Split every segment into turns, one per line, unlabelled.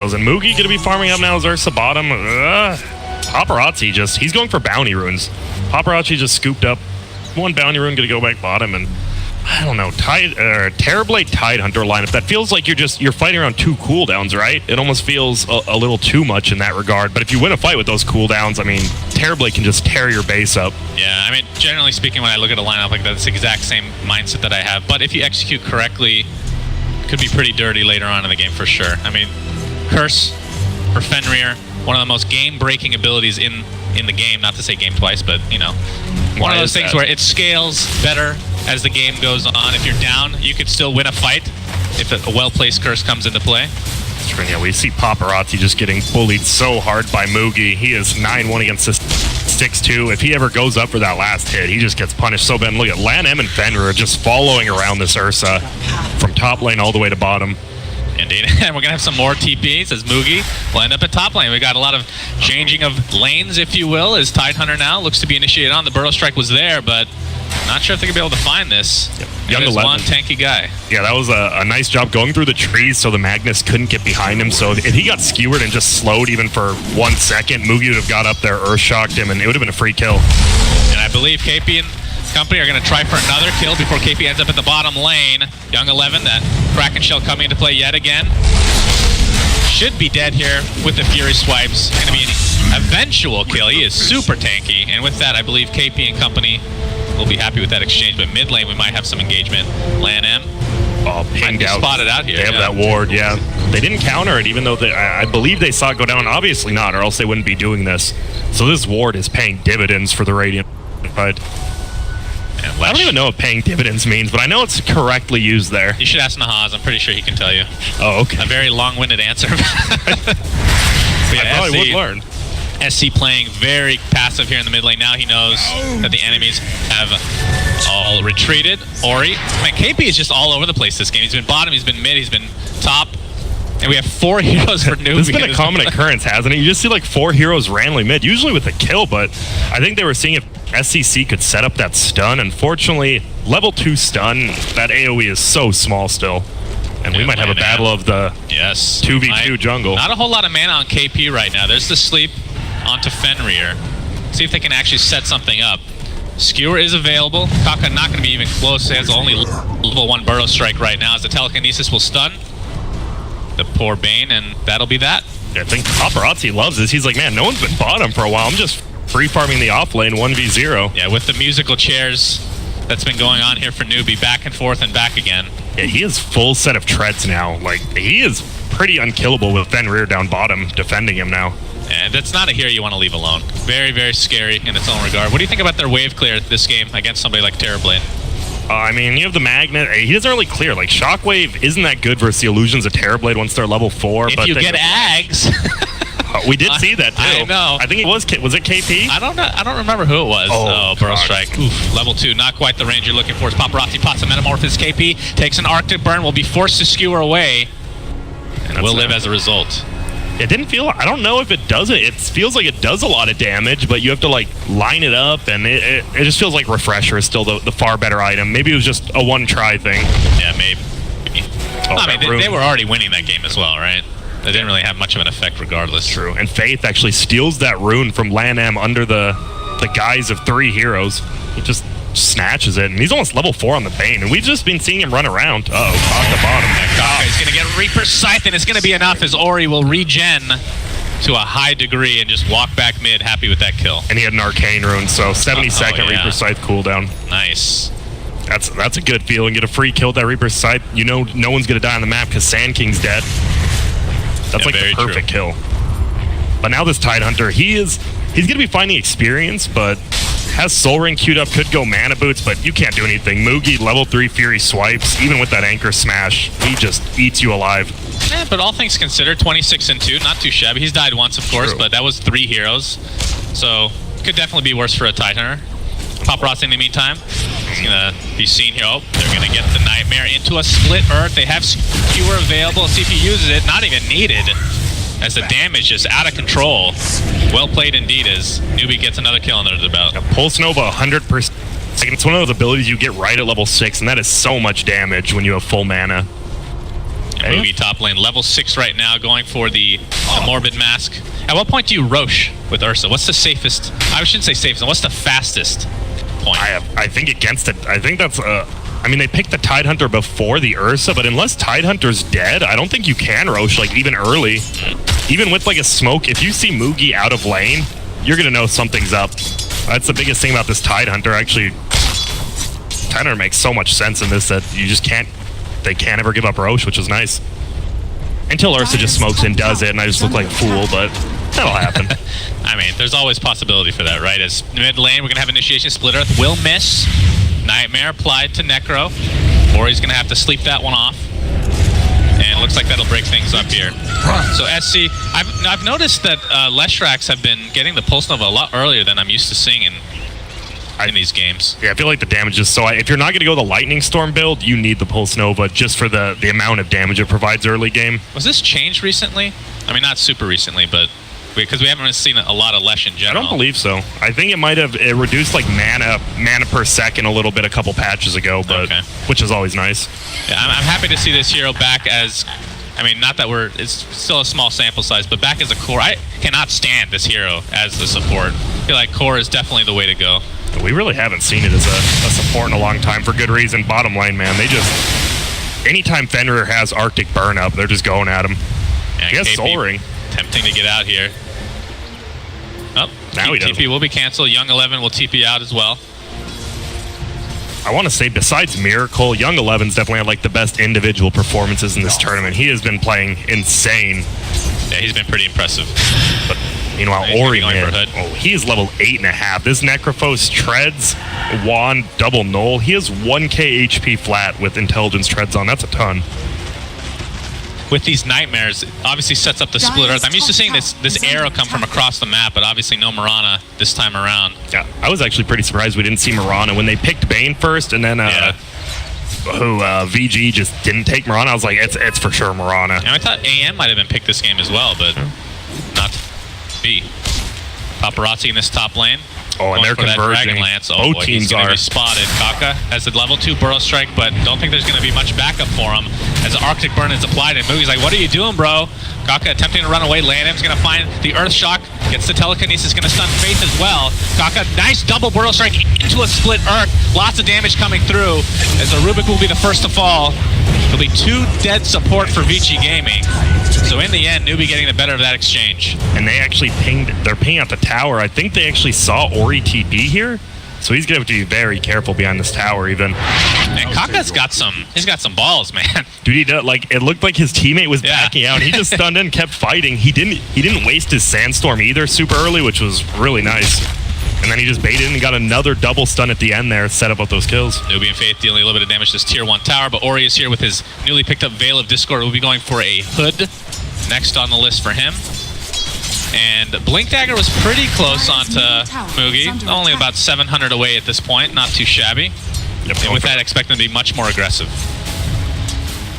And Newbee gonna be farming up now as Ursa bottom. Paparazzi he's going for bounty runes. Paparazzi just scooped up one bounty rune, gonna go back bottom, and I don't know, Terrorblade Tidehunter lineup. That feels like you're fighting around 2 cooldowns, right? It almost feels a little too much in that regard. But if you win a fight with those cooldowns, I mean, Terrorblade can just tear your base up.
Yeah, I mean, generally speaking, when I look at a lineup like that, it's the exact same mindset that I have. But if you execute correctly, it could be pretty dirty later on in the game for sure. I mean, Curse for Fenrir, one of the most game-breaking abilities in the game. Not to say game twice, but, you know, one of those things where it scales better as the game goes on. If you're down, you could still win a fight if a well-placed Curse comes into play.
Yeah, we see Paparazzi just getting bullied so hard by Newbee. He is 9-1 against this 6-2. If he ever goes up for that last hit, he just gets punished so bad. And look at LAN-M and Fenrir are just following around this Ursa from top lane all the way to bottom.
Indeed, and we're going to have some more TPs as Newbee will end up at top lane. We got a lot of changing of lanes, if you will, as Tidehunter now looks to be initiated on. The Burrow Strike was there, but not sure if they could be able to find this.
Yep.
Young 11. One tanky guy.
Yeah, that was a nice job going through the trees so the Magnus couldn't get behind him. So if he got skewered and just slowed even for 1 second, Newbee would have got up there, Earth-shocked him, and it would have been a free kill.
And I believe KP and company are going to try for another kill before KP ends up at the bottom lane. Young 11, that Kraken Shell coming into play yet again. Should be dead here with the Fury swipes. Going to be an eventual kill. He is super tanky. And with that, I believe KP and company will be happy with that exchange. But mid lane, we might have some engagement. LAN-M.
Oh, pinged out.
Spotted out here.
They have that ward, yeah. They didn't counter it, even though I believe they saw it go down. Obviously not, or else they wouldn't be doing this. So this ward is paying dividends for the Radiant. But I don't even know what paying dividends means, but I know it's correctly used there.
You should ask Nahaz. I'm pretty sure he can tell you.
Oh, okay.
A very long-winded answer.
Yeah, I probably would learn.
SC playing very passive here in the mid lane. Now he knows that the enemies have all retreated. Ori. Man, KP is just all over the place this game. He's been bottom, he's been mid, he's been top. And we have 4 heroes for Newbee.
This has been a common occurrence, hasn't it? You just see like 4 heroes randomly mid, usually with a kill, but I think they were seeing if SCC could set up that stun. Unfortunately, level 2 stun, that AoE is so small still. And we might have a battle of the 2v2 jungle.
Not a whole lot of mana on KP right now. There's the sleep onto Fenrir. See if they can actually set something up. Skewer is available. Kaka not going to be even close. He has only level 1 Burrow Strike right now as the telekinesis will stun the poor Bane, and that'll be that.
Yeah, I think Paparazzi loves this. He's like, man, no one's been bottom for a while. I'm just free farming the off lane 1v0.
Yeah, with the musical chairs that's been going on here for Newbee, back and forth and back again.
Yeah, he has full set of treads now. Like, he is pretty unkillable with Fenrir down bottom defending him now.
And that's not a hero you want to leave alone. Very, very scary in its own regard. What do you think about their wave clear this game against somebody like Terrorblade?
I mean, you have the Magnet. He doesn't really clear. Like, Shockwave isn't that good versus the illusions of Terrorblade once they're level 4.
If you get Ags.
We did see that, too.
I know.
I think it was it KP?
I don't know. I don't remember who it was.
Oh,
Burrow Strike. Oof, level 2. Not quite the range you're looking for. Paparazzi pots a Metamorphosis. KP takes an Arctic Burn. Will be forced to skewer away. And will live as a result.
It didn't feel, I don't know if it does it. It feels like it does a lot of damage, but you have to like line it up, and it just feels like Refresher is still the far better item. Maybe it was just a one-try thing.
Yeah, maybe. I mean, they were already winning that game as well, right? They didn't really have much of an effect regardless.
True, and Faith actually steals that rune from LAN-M under the guise of 3 heroes. He just snatches it, and he's almost level 4 on the Bane, and we've just been seeing him run around. Uh-oh, off the bottom.
He's going to get Reaper Scythe, and it's going to be enough as Ori will regen to a high degree and just walk back mid, happy with that kill.
And he had an Arcane rune, so 70-second Reaper Scythe cooldown.
Nice.
That's a good feeling. Get a free kill with that Reaper Scythe. You know no one's going to die on the map because Sand King's dead. That's like the perfect kill. But now this Tidehunter, he's going to be finding experience, but has Soul Ring queued up, could go Mana Boots, but you can't do anything. Newbee, level 3 Fury swipes, even with that Anchor Smash, he just eats you alive.
Yeah, but all things considered, 26-2, not too shabby. He's died once, of course, but that was 3 heroes. So, could definitely be worse for a Tidehunter. Paparazzi in the meantime, he's going to be seen here. Oh, they're going to get the Nightmare into a split Earth. They have Skewer available. Let's see if he uses it. Not even needed, as the damage just out of control. Well played indeed as Newbee gets another kill under the belt.
Pulse Nova 100%. It's one of those abilities you get right at level 6, and that is so much damage when you have full mana.
Newbee top lane, level 6 right now, going for the Morbid Mask. At what point do you Roche with Ursa? What's the safest? I shouldn't say safest. What's the fastest point?
I think against it, I think that's I mean, they picked the Tidehunter before the Ursa, but unless Tidehunter's dead, I don't think you can Roche, like, even early. Even with, like, a smoke, if you see Moogie out of lane, you're going to know something's up. That's the biggest thing about this Tidehunter. Actually, Tidehunter makes so much sense in this that you just can't, they can't ever give up Roche, which is nice. Until Ursa just smokes and does it, and I just look like a fool, but that'll happen.
I mean, there's always possibility for that, right? As mid lane, we're going to have Initiation. Split Earth will miss. Nightmare applied to Necro, or he's going to have to sleep that one off. And it looks like that'll break things up here. So SC, I've noticed that Leshrax have been getting the Pulse Nova a lot earlier than I'm used to seeing in these games.
Yeah, I feel like the damage is so... If you're not going to go the Lightning Storm build, you need the Pulse Nova just for the amount of damage it provides early game.
Was this changed recently? I mean, not super recently, but... Because we haven't seen a lot of Lesh in general.
I don't believe so. I think it might have reduced like mana per second a little bit a couple patches ago, but which is always nice.
Yeah, I'm happy to see this hero back as, I mean, not that it's still a small sample size, but back as a core. I cannot stand this hero as a support. I feel like core is definitely the way to go.
We really haven't seen it as a support in a long time for good reason. Bottom lane, man, they just anytime Fenrir has Arctic burn up, they're just going at him.
Yeah,
he has Soul Ring.
Tempting to get out here. Oh,
now he
TP will be canceled. Young 11 will TP out as well.
I want to say, besides Miracle, Young 11's definitely had like the best individual performances in this tournament. He has been playing insane.
Yeah, he's been pretty impressive.
But meanwhile, Ori, he is level 8.5. This Necrophos treads, Wand, double null. He has 1k HP flat with Intelligence treads on. That's a ton.
With these Nightmares, it obviously sets up the Split Earth. I'm used to seeing this arrow come from across the map, but obviously no Mirana this time around.
Yeah, I was actually pretty surprised we didn't see Mirana when they picked Bane first, and then VG just didn't take Mirana. I was like, it's for sure Mirana.
And I thought AM might have been picked this game as well, but not B. Paparazzi in this top lane.
Oh, and they're converging.
Oh, both teams are spotted. Kaka has the level 2 Burrow Strike, but don't think there's going to be much backup for him as the Arctic Burn is applied. And Moogie's like, what are you doing, bro? Kaka attempting to run away. Landham's going to find the Earth Shock. Gets the Telekinesis, going to stun Faith as well. Kaka, nice double Burrow Strike into a Split Earth. Lots of damage coming through as the Rubik will be the first to fall. There'll be 2 dead support for VG Gaming. So in the end, Newbee getting the better of that exchange.
And they actually they're pinging out the tower. I think they actually saw Ori TP here. So he's going to have to be very careful behind this tower even.
And Kaka's got some balls, man.
Dude, he does, like, it looked like his teammate was backing out. He just stunned in and kept fighting. He didn't waste his Sandstorm either super early, which was really nice. And then he just baited and got another double stun at the end there, set up those kills.
Newbee and Faith dealing a little bit of damage to this tier 1 tower, but Ori is here with his newly picked up Veil of Discord. We'll be going for a Hood next on the list for him. And Blink Dagger was pretty close onto Moogie, only about 700 away at this point, not too shabby. And with that, expect them to be much more aggressive.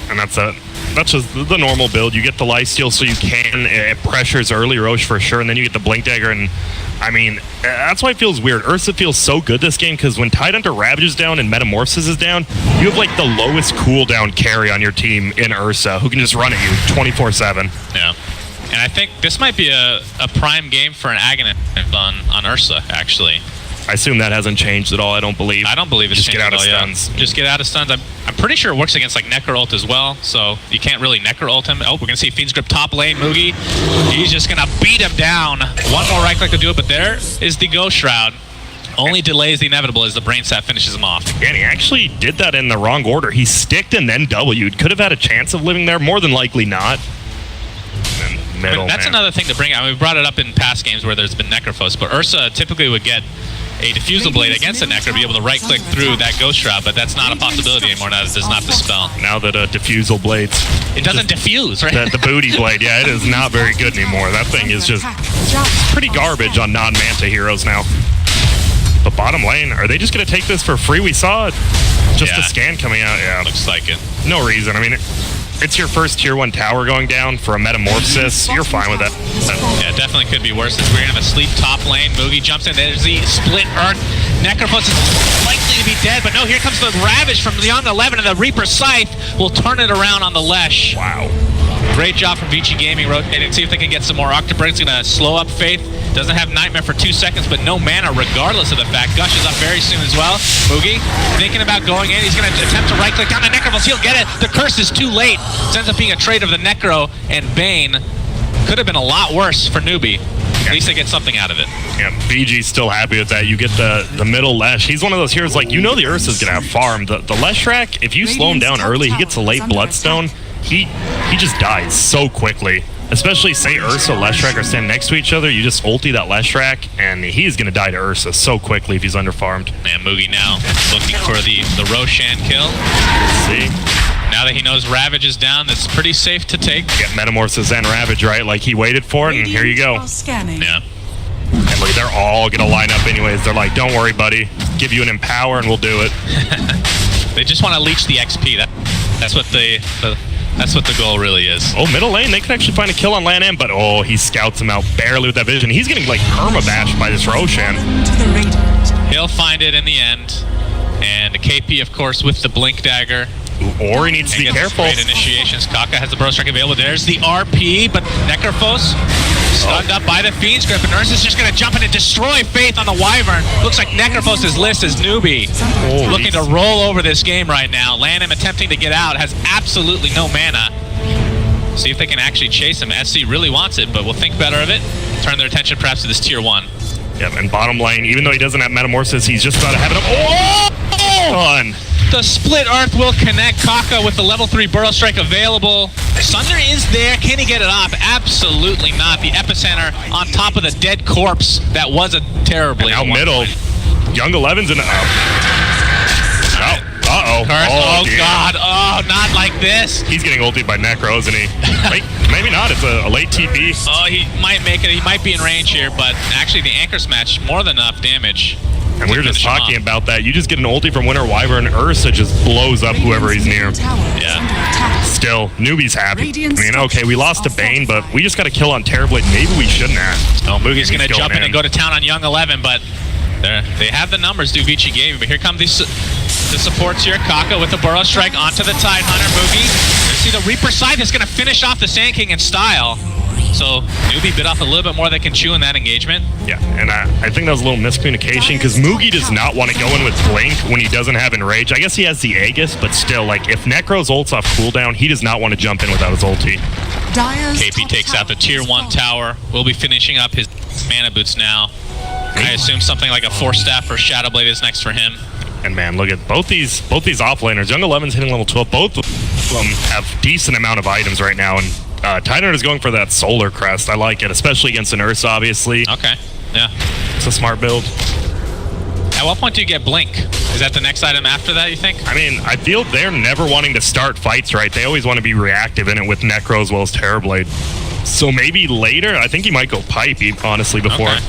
And that's just the normal build. You get the lifesteal so you can, it pressures early Roche for sure, and then you get the Blink Dagger, and I mean, that's why it feels weird. Ursa feels so good this game, because when Tidehunter Ravage is down and Metamorphosis is down, you have like the lowest cooldown carry on your team in Ursa, who can just run at you 24/7.
Yeah. And I think this might be a prime game for an Agonist on Ursa, actually.
I assume that hasn't changed at all. I don't believe
it's
just
changed
get out of
all,
stuns.
Yeah. Just get out of stuns. I'm pretty sure it works against like Necro ult as well, so you can't really Necro ult him. Oh, we're gonna see Fiend's Grip top lane. Moogie, he's just gonna beat him down. One more right click to do it, but there is the Ghost Shroud. Only delays the inevitable as the Brain Sap finishes him off.
And he actually did that in the wrong order. He sticked and then W'd. Could have had a chance of living there. More than likely not.
That's another thing to bring out. I mean, we brought it up in past games where there's been Necrophos, but Ursa typically would get a Diffusal Blade against a Necro, be able to right-click through that Ghost Shroud, but that's not a possibility anymore now that it does not dispel.
Now that Diffusal Blades...
It doesn't diffuse, right?
The Booty Blade, yeah, it is not very good anymore. That thing is just pretty garbage on non-Manta heroes now. But bottom lane, are they just going to take this for free? We saw just a scan coming out, yeah.
Looks like it.
No reason. I mean, it's your first tier 1 tower going down for a metamorphosis. You're fine with that.
Yeah, definitely could be worse. As we're gonna have a sleep top lane. Moogie jumps in. There's the split earth. Necrophos is likely to be dead, but no, here comes the Ravage from Young 11, and the Reaper Scythe will turn it around on the Lesh.
Wow.
Great job from VG Gaming rotating. See if they can get some more. Octobrink's gonna slow up Faith. Doesn't have Nightmare for 2 seconds, but no mana regardless of the fact. Gush is up very soon as well. Moogie thinking about going in. He's gonna attempt to right click down the Necrophos. He'll get it. The curse is too late. It ends up being a trade of the Necro and Bane. Could have been a lot worse for Newbee. At least they get something out of it.
Yeah, VG's still happy with that. You get the middle Lesh. He's one of those heroes, like, you know the Ursa's going to have farm. The Leshrac, if you slow him down early, he gets a late Bloodstone, he just dies so quickly. Especially, say Ursa, Leshrac are standing next to each other, you just ulti that Leshrac, and he's going to die to Ursa so quickly if he's underfarmed.
And Moogie now looking for the Roshan kill.
Let's see.
Now that he knows Ravage is down, that's pretty safe to take.
Get Metamorphosis and Ravage, right? Like, he waited for it, and here you go.
Yeah.
And look, they're all going to line up anyways. They're like, don't worry, buddy. Give you an Empower, and we'll do it.
They just want to leech the XP. That's what that's what the goal really is.
Oh, middle lane, they could actually find a kill on Lan M, but oh, he scouts him out barely with that vision. He's getting, like, permabashed by this Roshan.
He'll find it in the end. And KP, of course, with the Blink Dagger.
Or he needs to be careful.
Great initiations. Kaka has the Burrow Strike available. There's the RP, but Necrophos stunned up by the Fiend's Grip, and Nurse is just going to jump in and destroy Faith on the Wyvern. Looks like Necrophos' list is Newbee. Looking to roll over this game right now. Lanham attempting to get out, has absolutely no mana. See if they can actually chase him. SC really wants it, but we'll think better of it. Turn their attention perhaps to this tier 1.
Yep, and bottom lane, even though he doesn't have Metamorphosis, he's just about to have it up. Oh!
The Split Earth will connect. Kaka with the level 3 Burrow Strike available. Sunder is there. Can he get it off? Absolutely not. The Epicenter on top of the dead corpse. That was a terribly...
Out middle. Young 11's in the... Uh-oh.
Oh, God. Oh, not like this.
He's getting ulted by Necro, isn't he? Wait, maybe not. It's a late TP.
Oh, he might make it. He might be in range here, but actually the Anchor Smash, more than enough damage.
And we were just talking about that. You just get an ulti from Winter Wyvern, Ursa just blows up whoever he's near.
Yeah.
Still, Newbee's happy. I mean, okay, we lost to Bane, but we just got a kill on Terrorblade. Maybe we shouldn't have.
Oh, Moogie's going to jump in and go to town on Young 11, but they have the numbers, do VG Gaming. But here come the supports here. Kaka with the Burrow Strike onto the Tidehunter. Moogie. You see the Reaper Scythe is going to finish off the Sand King in style. So Newbee bit off a little bit more they can chew in that engagement.
Yeah, and I think that was a little miscommunication because Moogie does not want to go in with Blink when he doesn't have Enrage. I guess he has the Aegis, but still, like, if Necro's ult's off cooldown, he does not want to jump in without his ulti.
KP takes out the tier 1 tower. We'll be finishing up his mana boots now. I assume something like a Force Staff or Shadow Blade is next for him.
And man, look at both these offlaners. Young 11's hitting level 12. Both of them have decent amount of items right now, and Tidehunter is going for that Solar Crest. I like it, especially against an Ursa, obviously.
Okay, yeah.
It's a smart build.
At what point do you get Blink? Is that the next item after that, you think?
I mean, I feel they're never wanting to start fights, right? They always want to be reactive in it with Necro as well as Terrorblade. So maybe later, I think he might go Pipe, honestly, before.
Okay.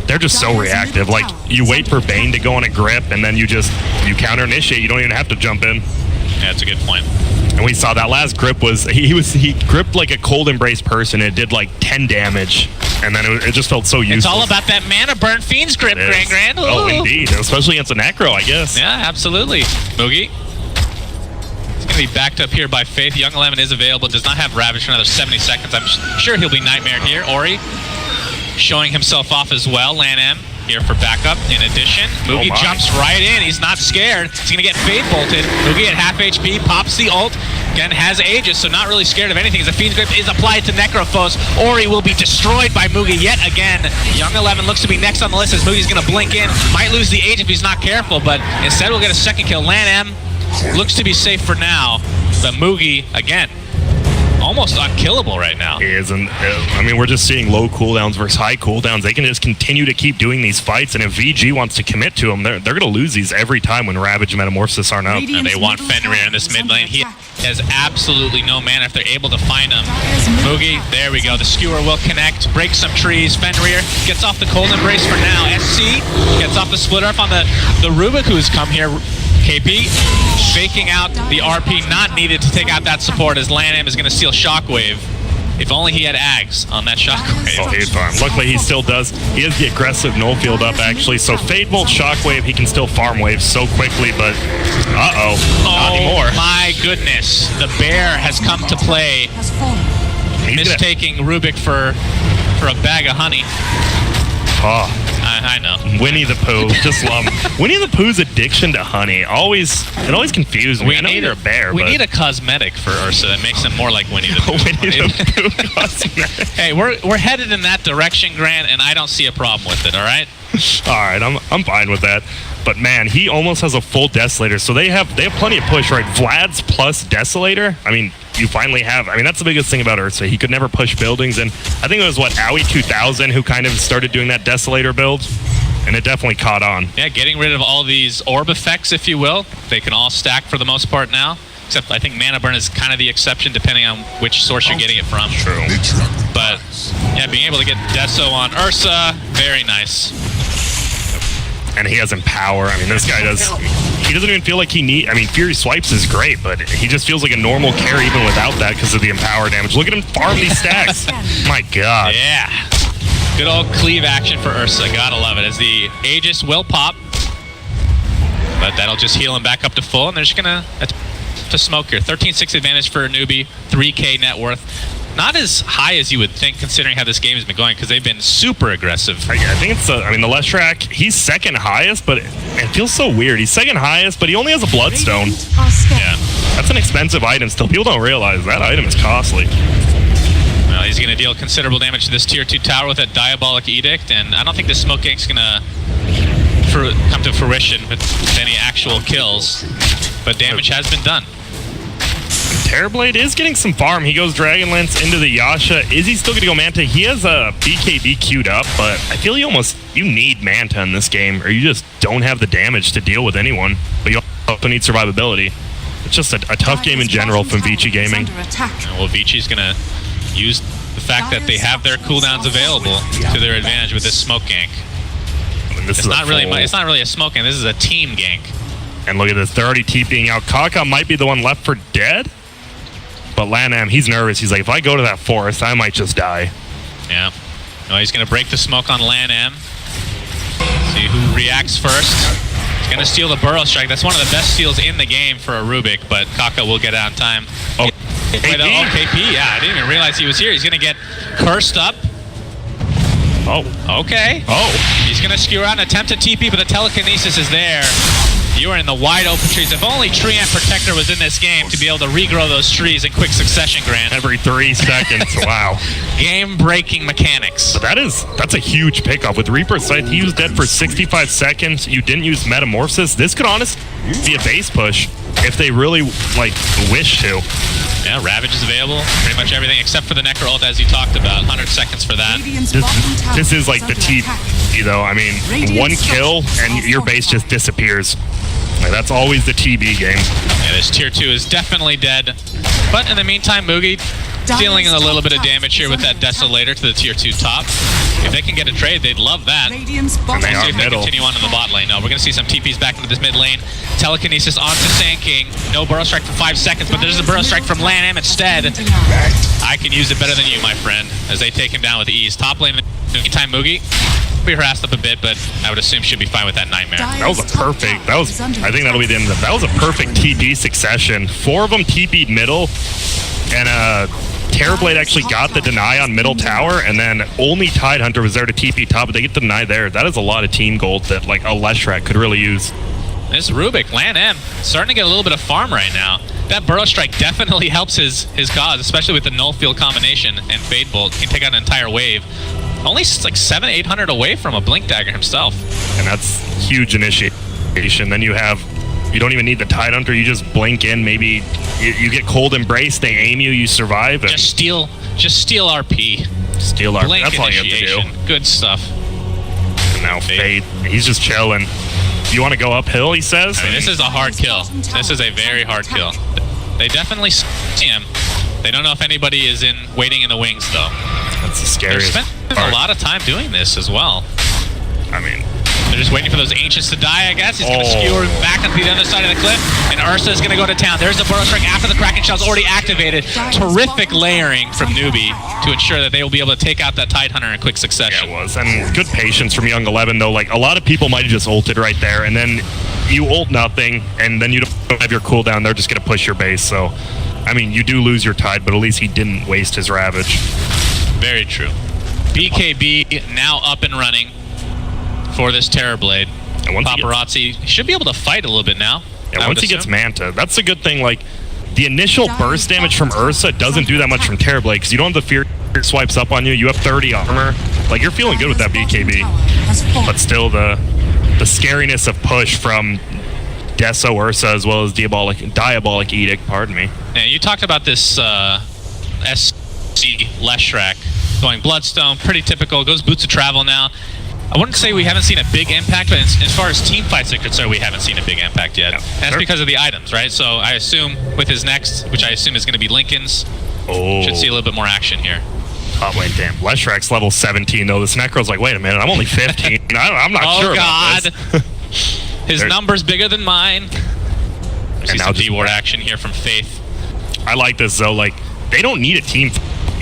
They're just so reactive. Like, you wait for Bane to go on a grip, and then you counter-initiate. You don't even have to jump in.
Yeah, that's a good point.
And we saw that last grip was he gripped like a Cold Embrace person. It did like 10 damage, and then it just felt so useless.
It's all about that mana burn Fiend's Grip, Grand.
Oh, indeed, especially against a Necro, I guess.
Yeah, absolutely. Moogie. It's going to be backed up here by Faith. Young 11 is available. Does not have Ravage for another 70 seconds. I'm sure he'll be nightmared here. Ori showing himself off as well. Lan M here for backup. In addition, Moogie jumps right in. He's not scared. He's going to get Fade bolted. Moogie at half HP, pops the ult. Again, has Aegis, so not really scared of anything as the Fiend's Grip is applied to Necrophos. Ori will be destroyed by Moogie yet again. Young 11 looks to be next on the list as Moogie's going to blink in. Might lose the Aegis if he's not careful, but instead we'll get a second kill. Lan M looks to be safe for now, but Moogie, again, almost unkillable right now.
He is, and I mean, we're just seeing low cooldowns versus high cooldowns. They can just continue to keep doing these fights, and if VG wants to commit to them, they're going to lose these every time when Ravage and Metamorphosis aren't up.
And they want Fenrir in this mid lane. He has absolutely no mana if they're able to find him. Moogie, there we go. The Skewer will connect, break some trees. Fenrir gets off the Cold Embrace for now. SC gets off the Split Earth on the Rubik, who's come here KP faking out the RP not needed to take out that support as LANM is going to steal Shockwave. If only he had Ags on that Shockwave.
Oh, he's farm. Luckily, he still does. He has the aggressive null field up, actually. So Fade Bolt, Shockwave, he can still farm waves so quickly, but not anymore.
Oh my goodness. The bear has come to play. Mistaking Rubik for a bag of honey.
Oh.
I know.
Winnie the Pooh, just love him. Winnie the Pooh's addiction to honey it always confused me. I know you're a bear,
we need a cosmetic for Ursa that makes him more like Winnie the Pooh.
Winnie the Pooh cosmetic.
Hey, we're headed in that direction, Grant, and I don't see a problem with it. All right.
All right, I'm fine with that. But man, he almost has a full Desolator, so they have plenty of push, right? Vlad's plus Desolator. I mean, you finally have. I mean, that's the biggest thing about Ursa. He could never push buildings, and I think it was Owie 2000 who kind of started doing that Desolator build, and it definitely caught on.
Yeah, getting rid of all these orb effects, if you will. They can all stack for the most part now. Except I think Mana Burn is kind of the exception, depending on which source you're getting it from.
True.
But yeah, being able to get Deso on Ursa, very nice.
And he has Empower. I mean, this guy does. He doesn't even feel like he need. I mean, Fury Swipes is great, but he just feels like a normal carry even without that because of the Empower damage. Look at him farm these stacks. My God.
Yeah. Good old cleave action for Ursa. Gotta love it. As the Aegis will pop, but that'll just heal him back up to full, and they're just gonna to smoke here. 13-6 advantage for Newbee. 3K net worth. Not as high as you would think, considering how this game has been going, because they've been super aggressive.
I think it's, I mean, the Leshrac, he's second highest, but it feels so weird. He's second highest, but he only has a Bloodstone.
Yeah.
That's an expensive item still. People don't realize that item is costly.
Well, he's going to deal considerable damage to this tier 2 tower with that Diabolic Edict, and I don't think this Smoke Gank's going to come to fruition with any actual kills, but damage has been done.
Terrorblade is getting some farm. He goes Dragonlance into the Yasha. Is he still going to go Manta? He has a BKB queued up, but I feel you need Manta in this game, or you just don't have the damage to deal with anyone. But you also need survivability. It's just a tough game in general from VG Gaming.
Well, VG's going to use the fact that they have their cooldowns available to their advantage with this Smoke Gank.
I mean,
it's not really a Smoke Gank. This is a team gank.
And look at this. They're already TPing out. Kaka might be the one left for dead. But LANM, he's nervous. He's like, if I go to that forest, I might just die.
Yeah. No, he's going to break the smoke on LANM. See who reacts first. He's going to steal the Burrow Strike. That's one of the best steals in the game for a Rubik, but Kaka will get out in time.
Oh,
KP. Yeah, I didn't even realize he was here. He's going to get cursed up.
Oh.
Okay.
Oh.
He's going to skew around, attempt to TP, but the telekinesis is there. You are in the wide open trees. If only Tree Ant Protector was in this game to be able to regrow those trees in quick succession, Grant.
Every 3 seconds. Wow.
Game-breaking mechanics.
But that's a huge pickup. With Reaper's Scythe, he was dead for 65 seconds. You didn't use Metamorphosis. This could honestly be a base push if they really, wish to.
Yeah, Ravage is available. Pretty much everything except for the Necro ult, as you talked about. 100 seconds for that.
This is like the TB, though. I mean, one kill and your base just disappears. That's always the TB game.
Yeah, this tier 2 is definitely dead. But in the meantime, Mugi dealing a little bit of damage here with that Desolator to the tier 2 top. If they can get a trade, they'd love that.
And
they see if they continue on in the bot lane. No, we're going to see some TPs back into this mid lane. Telekinesis onto Sand King. No Burrow Strike for 5 seconds, but there's a Burrow Strike from LANM instead. I can use it better than you, my friend, as they take him down with ease. Top lane, in the meantime, Mugi be harassed up a bit, but I would assume should be fine with that Nightmare.
That was a perfect. I think that'll be the end of that. That was a perfect TP succession. 4 of them TP'd middle, and Terrorblade actually got the deny on middle tower, and then only Tidehunter was there to TP top, but they get the deny there. That is a lot of team gold that a Leshrac could really use.
This Rubik, LANM, starting to get a little bit of farm right now. That Burrow Strike definitely helps his cause, especially with the null field combination and Fade Bolt. He can take out an entire wave. Only 700-800 away from a Blink Dagger himself.
And that's huge initiation. Then you don't even need the Tidehunter. You just blink in. Maybe you get Cold Embrace. They aim you. You survive.
Just steal RP.
Steal RP.
Blink
that's all you have to do.
Good stuff.
And now Fade. He's just chilling. You want to go uphill, he says?
I mean, this is a hard kill. This is a very hard kill. They definitely see him. They don't know if anybody is waiting in the wings, though.
That's the scariest
They've spent a lot of time doing this as well.
I mean,
They're just waiting for those ancients to die, I guess. He's going to skewer back onto the other side of the cliff, and Ursa is going to go to town. There's the Burrow Strike after the Kraken Shell's already activated. Terrific layering from Newbee to ensure that they will be able to take out that Tidehunter in quick succession.
Yeah, it was. And good patience from Young 11, though. Like, a lot of people might have just ulted right there, and then you ult nothing, and then you don't have your cooldown. They're just going to push your base. So, I mean, you do lose your Tide, but at least he didn't waste his Ravage.
Very true. BKB now up and running for this Terrorblade.
And once
Paparazzi should be able to fight a little bit now.
Yeah, once he gets Manta, that's a good thing. Like, the initial burst damage from Ursa doesn't do that much from Terrorblade because you don't have the fear swipes up on you. You have 30 armor. Like, you're feeling good with that BKB. But still, the scariness of push from Deso Ursa as well as Diabolic Edict, pardon me.
Yeah, you talked about this SC Leshrac going Bloodstone, pretty typical. Goes Boots of Travel now. I wouldn't say we haven't seen a big impact, but as far as team fights are concerned, we haven't seen a big impact yet. And that's because of the items, right? So I assume with his next, which I assume is going to be Lincoln's, should see a little bit more action here.
Oh, wait, damn. Leshrac's level 17, though. This Necro's like, wait a minute, I'm only 15. I'm not sure about this.
His number's bigger than mine. See some D-Ward action here from Faith.
I like this, though. Like, they don't need a team.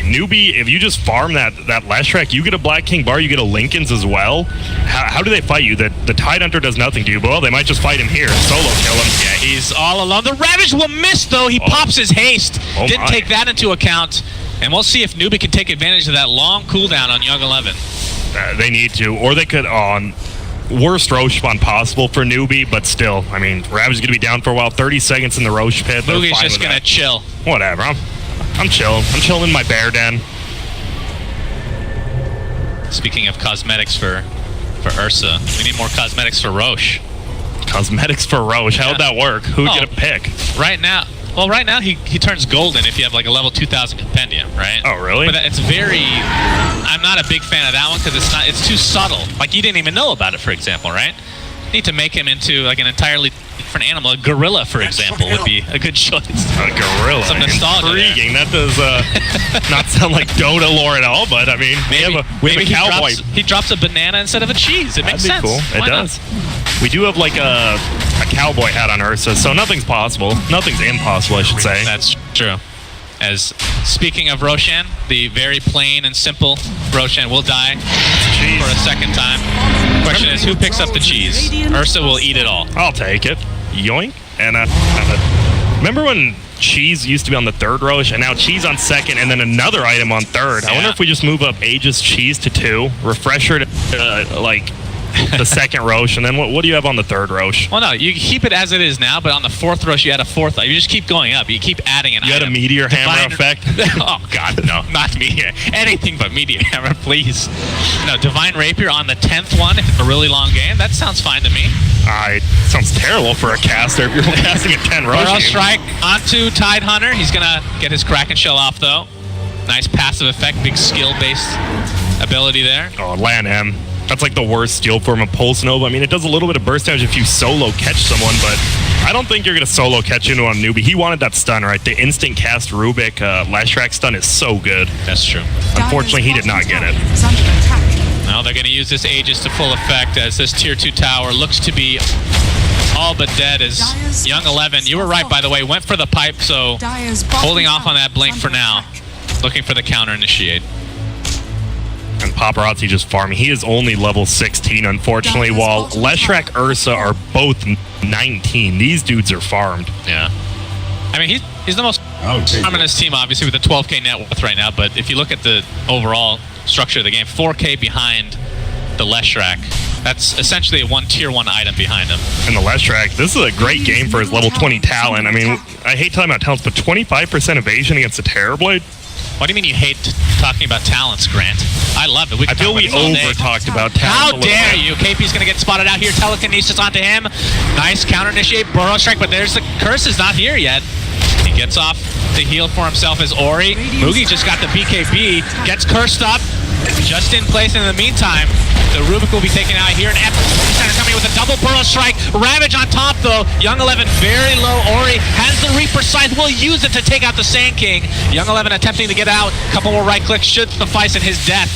Newbee, if you just farm that Leshrac, you get a Black King Bar, you get a Lincoln's as well. How do they fight you? The Tidehunter does nothing to you, but well, they might just fight him here. Solo kill him.
Yeah, he's all alone. The Ravage will miss, though. He pops his haste. Didn't take that into account. And we'll see if Newbee can take advantage of that long cooldown on Young 11.
They need to. Or they could on worst Roche spawn possible for Newbee, but still, I mean, Ravage is going to be down for a while. 30 seconds in the Roche pit.
Boogie's just going to chill.
Whatever. I'm chilling. I'm chilling in my bear den.
Speaking of cosmetics for Ursa, we need more cosmetics for Roche.
Cosmetics for Roche? How would that work? Who would get a pick?
Right now he turns golden if you have like a level 2000 compendium, right?
Oh, really?
But it's very... I'm not a big fan of that one because it's too subtle. Like, you didn't even know about it, for example, right? You need to make him into like an entirely different animal. A gorilla, for example, would be a good choice.
A gorilla.
Some nostalgia.
Intriguing. That does not sound like Dota lore at all, but I mean, we have a cowboy.
He drops a banana instead of a cheese. It makes sense.
Cool. It does. We do have like a cowboy hat on Ursa, so nothing's possible. Nothing's impossible, I should say.
That's true. As speaking of Roshan, the very plain and simple Roshan will die for a second time. Question is, who picks up the cheese? Ursa will eat it all.
I'll take it. Yoink. And remember when cheese used to be on the third Roche, and now cheese on second, and then another item on third? Yeah. I wonder if we just move up Aegis cheese to 2, refresher to like the second Roche, and then what do you have on the third Roche?
Well, no, you keep it as it is now, but on the fourth Roche, you add a fourth. You just keep going up. You keep adding an item.
You had a Meteor Hammer effect?
Oh, God, no. Not Meteor. Anything but Meteor Hammer, please. No, Divine Rapier on the 10th one, if it's a really long game. That sounds fine to me.
Sounds terrible for a caster if you're casting a 10 Roche.
Burrow Strike onto Tidehunter. He's going to get his Kraken Shell off, though. Nice passive effect, big skill-based ability there.
Oh, land him. That's like the worst steal form of Pulse Nova. I mean, it does a little bit of burst damage if you solo catch someone, but I don't think you're going to solo catch into a Newbee. He wanted that stun, right? The instant cast Rubik Leshrac stun is so good.
That's true.
Unfortunately, he did not get it.
Now they're going to use this Aegis to full effect as this tier 2 tower looks to be all but dead as Young 11. You were right, by the way. Went for the pipe, so holding off on that blink for now. Looking for the counter initiate.
And Paparazzi just farming. He is only level 16, unfortunately, while Leshrac, Ursa are both 19. These dudes are farmed.
Yeah. I mean, he's the most farm in his team, obviously, with a 12K net worth right now, but if you look at the overall structure of the game, 4K behind the Leshrac. That's essentially a tier 1 item behind him.
And the Leshrac, this is a great game for his level 20 talent. I mean, I hate talking about talents, but 25% evasion against a Terrorblade?
What do you mean you hate talking about talents, Grant? I love it.
I feel we over-talked about talents.
How dare you? KP's going to get spotted out here. Telekinesis onto him. Nice counter-initiate. Burrow Strike, but there's the curse is not here yet. He gets off to heal for himself as Ori. Moogie just got the BKB. Gets cursed up. Just in place in the meantime. The Rubik will be taken out here. And Epicenter coming with a double Burrow Strike. Ravage on top, though. Young 11 very low. Ori has the Reaper Scythe. Will use it to take out the Sand King. Young 11 attempting to get out. A couple more right clicks should suffice in his death.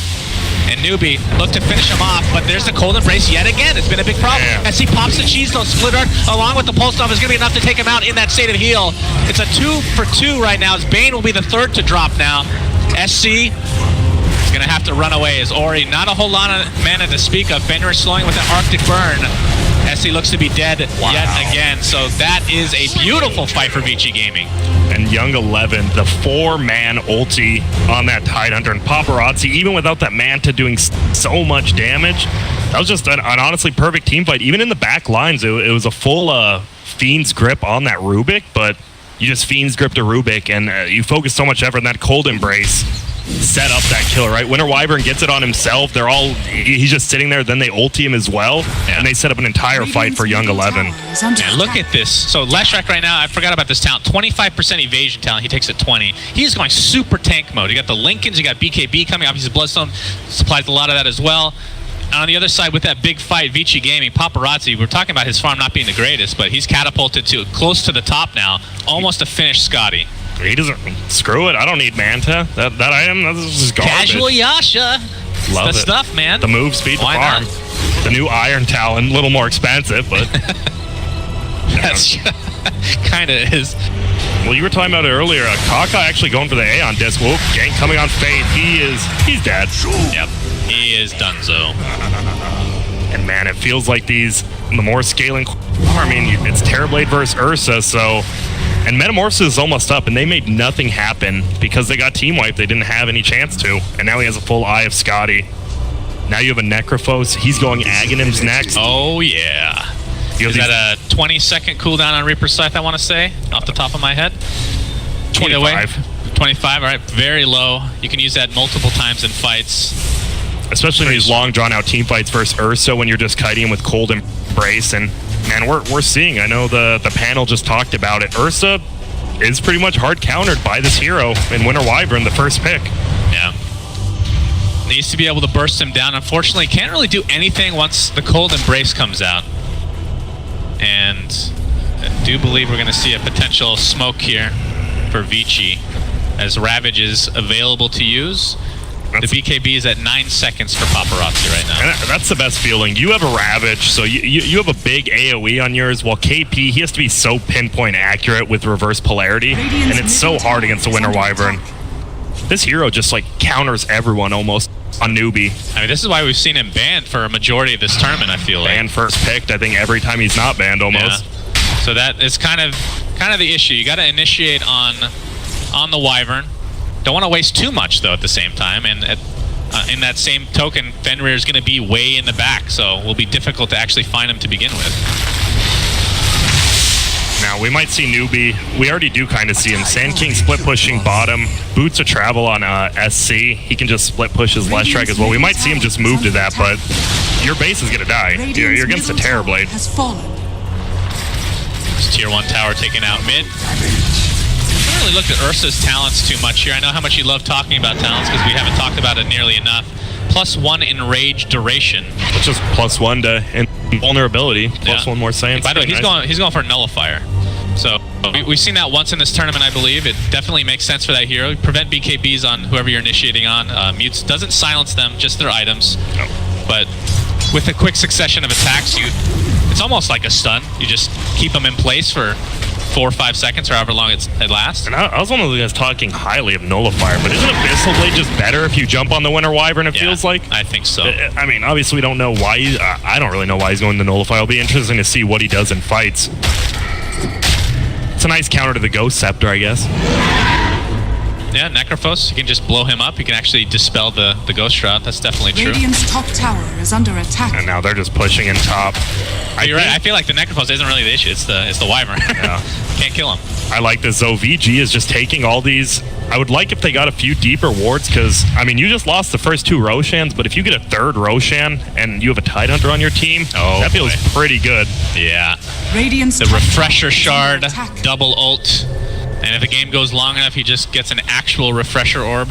And Newbee looked to finish him off, but there's the cold embrace yet again. It's been a big problem.
Damn.
As he pops the cheese, though, split art along with the pulse off is going to be enough to take him out in that state of heal. It's a 2 for 2 right now, as Bane will be the third to drop now. SC is going to have to run away as Ori, not a whole lot of mana to speak of. Fenrir slowing with an Arctic Burn. SC looks to be dead yet again, so that is a beautiful fight for VG Gaming.
And Young 11, the 4-man ulti on that Tidehunter, and Paparazzi, even without that Manta doing so much damage, that was just an honestly perfect team fight. Even in the back lines, it was a full Fiend's grip on that Rubik, but you just Fiend's gripped a Rubik, and you focus so much effort in that cold embrace. Set up that kill, right? Winter Wyvern gets it on himself. He's just sitting there, then they ulti him as well, and they set up an entire fight for Young 11.
And look at this. So Leshrac right now, I forgot about this talent. 25% evasion talent. He takes it 20. He's going super tank mode. You got the Lincolns, you got BKB coming. Obviously, Bloodstone supplies a lot of that as well. And on the other side, with that big fight, VG Gaming, Paparazzi, we're talking about his farm not being the greatest, but he's catapulted to close to the top now, almost to finish Scotty.
He doesn't. Screw it. I don't need Manta. That item, that's just garbage.
Casual Yasha.
Love
the
it.
Stuff, man.
The move speed, the
Why
farm.
not?
The new Iron Talon, a little more expensive, but
That's kind of is.
well, you were talking about it earlier. Kaka actually going for the A on disc. Whoop, gank coming on Fate. He's dead.
Yep, he is donezo.
And man, it feels like the more scaling. I mean, it's Terrorblade versus Ursa, so. And Metamorphosis is almost up, and they made nothing happen because they got team wiped. They didn't have any chance to. And now he has a full Eye of Scotty. Now you have a Necrophos. He's going Aghanims next.
Oh, yeah. Is that a 20-second cooldown on Reaper's Scythe, I want to say, off the top of my head?
25.
25, all right. Very low. You can use that multiple times in fights.
Especially in these long, drawn-out team fights versus Ursa when you're just kiting with Cold Embrace. And, man, we're seeing, I know the panel just talked about it, Ursa is pretty much hard countered by this hero in Winter Wyvern, the first pick.
Yeah. Needs to be able to burst him down. Unfortunately, can't really do anything once the Cold Embrace comes out. And I do believe we're going to see a potential smoke here for Vici as Ravage is available to use. The BKB is at 9 seconds for Paparazzi right now.
And that's the best feeling. You have a Ravage, so you have a big AoE on yours, while KP, he has to be so pinpoint accurate with reverse polarity, and it's so hard against the Winter Wyvern. This hero just like counters everyone almost on Newbie.
I mean, this is why we've seen him banned for a majority of this tournament, I feel like.
Banned first picked, I think, every time he's not banned almost.
Yeah. So that is kind of the issue. You got to initiate on the Wyvern. Don't want to waste too much, though, at the same time. And in that same token, Fenrir is going to be way in the back, so it will be difficult to actually find him to begin with.
Now, we might see Newbie. We already do kind of see him. Sand King split pushing bottom. Boots of Travel on SC. He can just split push his Leshrac as well. We might see him just move to that, but your base is going to die. You're against the Terrorblade.
This tier 1 tower taken out mid. I haven't really looked at Ursa's talents too much here. I know how much you love talking about talents because we haven't talked about it nearly enough. +1 in rage duration,
which is +1 to invulnerability. +1 more science.
By the way, he's going for a nullifier. So we've seen that once in this tournament, I believe. It definitely makes sense for that hero. Prevent BKBs on whoever you're initiating on. Mutes doesn't silence them, just their items.
No.
But with a quick succession of attacks, it's almost like a stun. You just keep them in place for 4 or 5 seconds, or however long it lasts.
And I was one of the guys talking highly of Nullifier, but isn't Abyssal Blade just better if you jump on the Winter Wyvern, it feels like?
I think so.
I mean, obviously we don't know why I don't really know why he's going to Nullify. It'll be interesting to see what he does in fights. It's a nice counter to the Ghost Scepter, I guess.
Yeah, Necrophos, you can just blow him up. You can actually dispel the Ghost Shroud. That's definitely true.
Radiant's top tower is under attack.
And now they're just pushing in top.
You're right. I feel like the Necrophos isn't really the issue. It's the Wyvern.
Yeah.
Can't kill him.
I like this. So VG is just taking all these. I would like if they got a few deeper wards, because, I mean, you just lost the first 2 Roshans, but if you get a 3rd Roshan and you have a Tidehunter on your team, that feels pretty good.
Yeah.
Radiant's
the Refresher Shard, double ult, and if the game goes long enough, he just gets an actual Refresher Orb.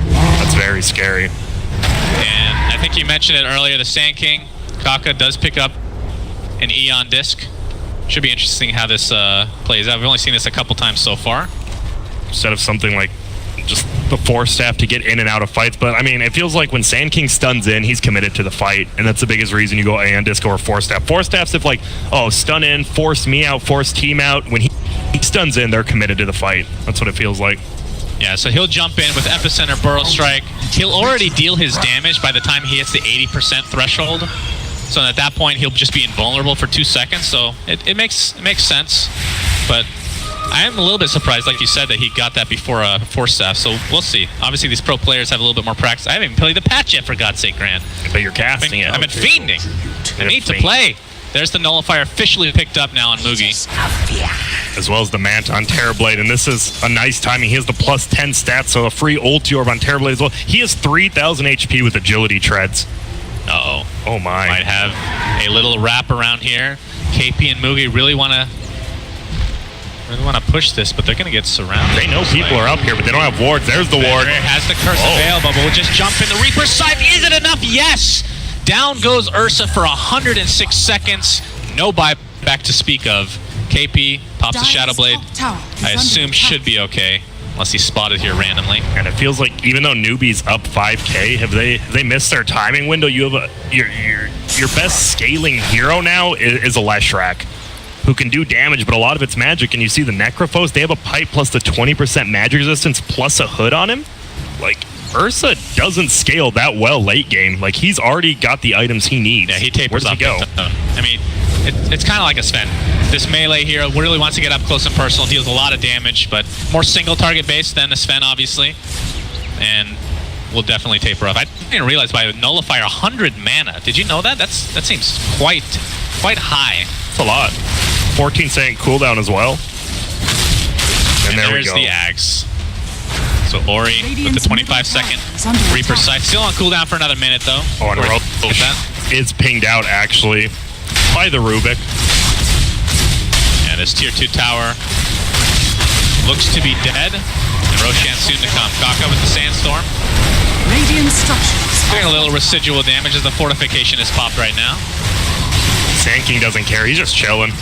That's very scary.
And I think you mentioned it earlier, the Sand King, Kaka does pick up an Eon disc. Should be interesting how this plays out. We've only seen this a couple times so far.
Instead of something like just the Force Staff to get in and out of fights, but I mean, it feels like when Sand King stuns in, he's committed to the fight, and that's the biggest reason you go AN Disco or Force Staff. Force Staffs, if like, oh, stun in, force me out, force team out, when he stuns in, they're committed to the fight. That's what it feels like.
Yeah, so he'll jump in with Epicenter Burrow Strike. He'll already deal his damage by the time he hits the 80% threshold. So at that point, he'll just be invulnerable for 2 seconds. So it makes sense. But I am a little bit surprised, like you said, that he got that before a Force Staff. So we'll see. Obviously, these pro players have a little bit more practice. I haven't even played the patch yet, for God's sake, Grant.
But you're casting it.
I've been fiending. I need to play. There's the Nullifier officially picked up now on Mugi.
As well as the Manta on Terrorblade, and this is a nice timing. He has the plus 10 stats, so a free ulti orb on Terrorblade as well. He has 3,000 HP with agility treads.
Uh-oh.
Oh my.
Might have a little wrap around here. KP and Mugi really want to push this, but they're going to get surrounded.
They know people are up here, but they don't have wards. There's the ward.
Has the curse available, but we'll just jump in the Reaper side. Is it enough? Yes! Down goes Ursa for 106 seconds. No buyback to speak of. KP pops a Shadow Blade. I assume should be okay, unless he's spotted here randomly.
And it feels like even though Newbee's up 5k, have they missed their timing window? You have your best scaling hero now is a Leshrac, who can do damage, but a lot of it's magic. And you see the Necrophos, they have a pipe plus the 20% magic resistance plus a hood on him. Like, Ursa doesn't scale that well late game. Like, he's already got the items he needs.
Yeah, he tapers
Where does he
up.
go?
I mean, it's kind of like a Sven. This melee hero really wants to get up close and personal, deals a lot of damage, but more single target based than a Sven, obviously. And will definitely taper up. I didn't realize by Nullifier 100 mana. Did you know that? That seems quite high.
That's a lot. 14-second cooldown as well. And there we go.
There's the Axe. So Ori with the 25-second Reaper sight. Still on cooldown for another minute, though.
Oh, and Roche is pinged out, actually, by the Rubik.
Yeah, this tier 2 tower looks to be dead. And Roshan soon to come. Kaka with the Sandstorm.
Radiant structures.
Doing a little residual damage as the fortification is popped right now.
Sand King doesn't care. He's just chilling.